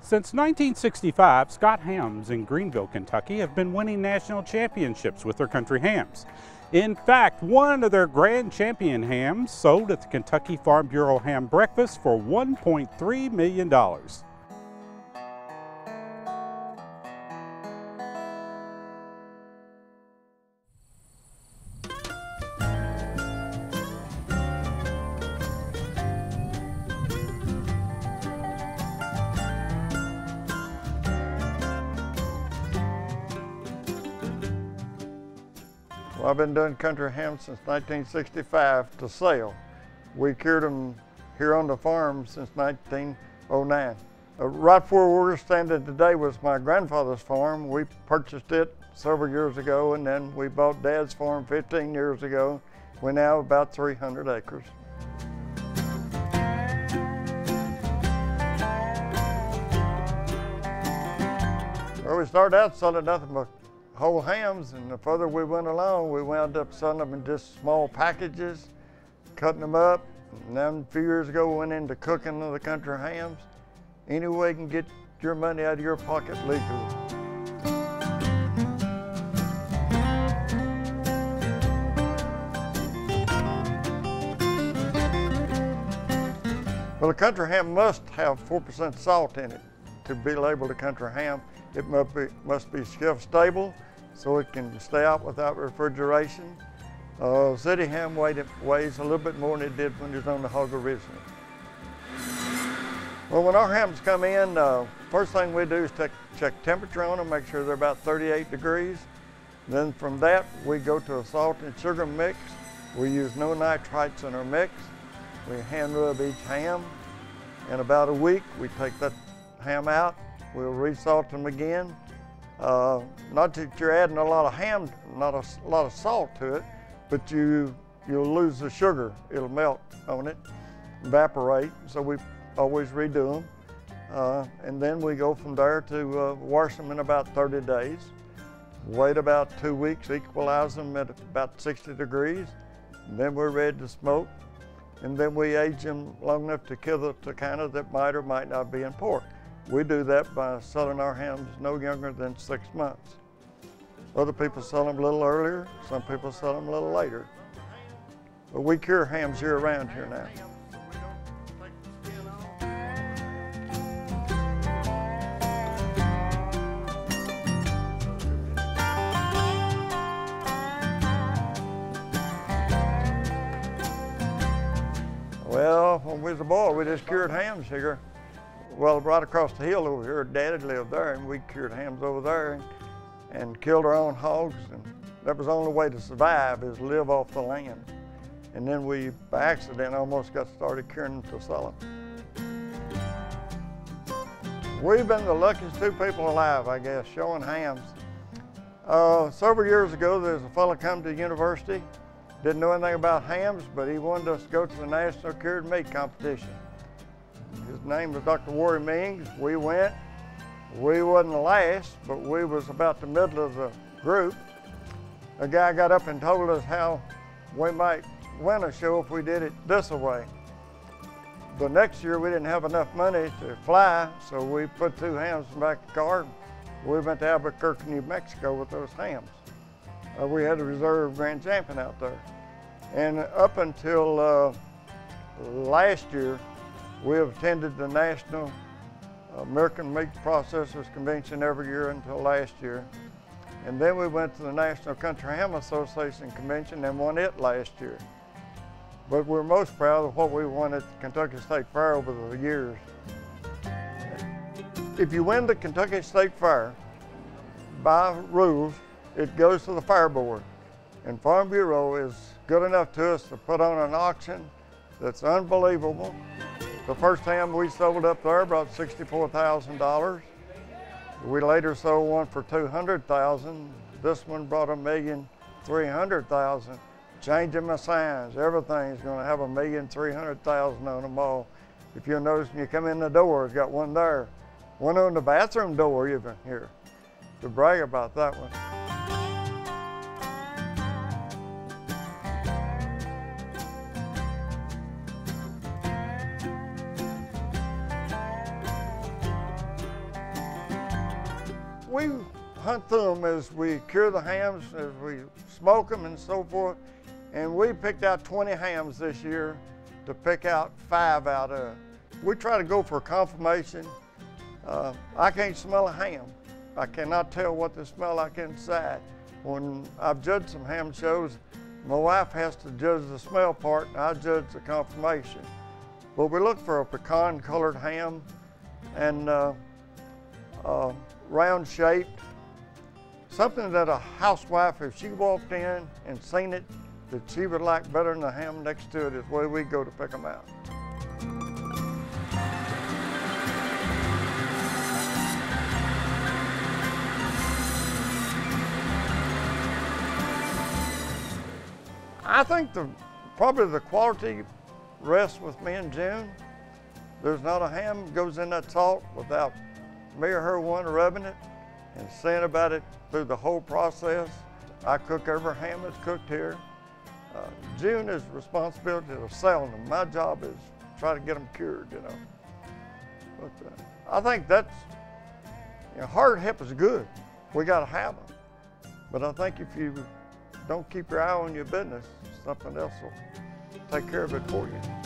Since 1965, Scott hams in Greenville, Kentucky have been winning national championships with their country hams. In fact, one of their grand champion hams sold at the Kentucky Farm Bureau Ham Breakfast for $1.3 million. Well, I've been doing country hams since 1965 to sell. We cured them here on the farm since 1909. Right before we're standing today was my grandfather's farm. We purchased it several years ago, and then we bought Dad's farm 15 years ago. We now have about 300 acres. Well, we started out selling nothing but whole hams, and the further we went along, we wound up selling them in just small packages, cutting them up. And then a few years ago, we went into cooking of the country hams. Any way you can get your money out of your pocket legally. Well, a country ham must have 4% salt in it to be labeled a country ham. It must be shelf stable, so it can stay out without refrigeration. City ham weighs a little bit more than it did when it was on the hog originally. Well, when our hams come in, first thing we do is check temperature on them, make sure they're about 38 degrees. Then from that, we go to a salt and sugar mix. We use no nitrites in our mix. We hand rub each ham. In about a week, we take that ham out. We'll resalt them again. Not that you're adding a lot of ham, not a lot of salt to it, but you'll lose the sugar. It'll melt on it, evaporate, so we always redo them. And then we go from there to wash them in about 30 days. Wait about 2 weeks, equalize them at about 60 degrees. And then we're ready to smoke. And then we age them long enough to kill the toxina that might or might not be in pork. We do that by selling our hams no younger than 6 months. Other people sell them a little earlier, some people sell them a little later. But we cure hams year round here now. Well, when we was a boy, we just cured hams here. Well, right across the hill over here, Daddy lived there, and we cured hams over there and killed our own hogs. And that was the only way to survive, is live off the land. And then we, by accident, almost got started curing them to sell them. We've been the luckiest two people alive, I guess, showing hams. Several years ago, there was a fellow come to the university, didn't know anything about hams, but he wanted us to go to the National Cured Meat Competition. His name was Dr. Warren Mings. We went. We wasn't last, but we was about the middle of the group. A guy got up and told us how we might win a show if we did it this way. The next year we didn't have enough money to fly, so we put 2 hams in the back of the car. We went to Albuquerque, New Mexico with those hams. We had a reserve grand champion out there. And up until last year, we have attended the National American Meat Processors Convention every year until last year. And then we went to the National Country Ham Association Convention and won it last year. But we're most proud of what we won at the Kentucky State Fair over the years. If you win the Kentucky State Fair, by rules, it goes to the Fair Board. And Farm Bureau is good enough to us to put on an auction that's unbelievable. The first ham we sold up there brought $64,000. We later sold one for $200,000. This one brought $1,300,000. Changing my signs, everything's gonna have $1,300,000 on them all. If you'll notice when you come in the door, it's got one there. One on the bathroom door even here. To brag about that one. We hunt through them as we cure the hams, as we smoke them and so forth. And we picked out 20 hams this year to pick out 5 out of. We try to go for confirmation. I can't smell a ham. I cannot tell what they smell like inside. When I've judged some ham shows, my wife has to judge the smell part and I judge the confirmation. But we look for a pecan colored ham and round shaped. Something that a housewife, if she walked in and seen it, that she would like better than the ham next to it is where we go to pick them out. I think probably the quality rests with me in June. There's not a ham that goes in that salt without me or her one rubbing it and seeing about it through the whole process. I cook every ham that's cooked here. June is responsibility of selling them. My job is try to get them cured, you know. But I think that's, hard hip is good. We got to have them. But I think if you don't keep your eye on your business, something else will take care of it for you.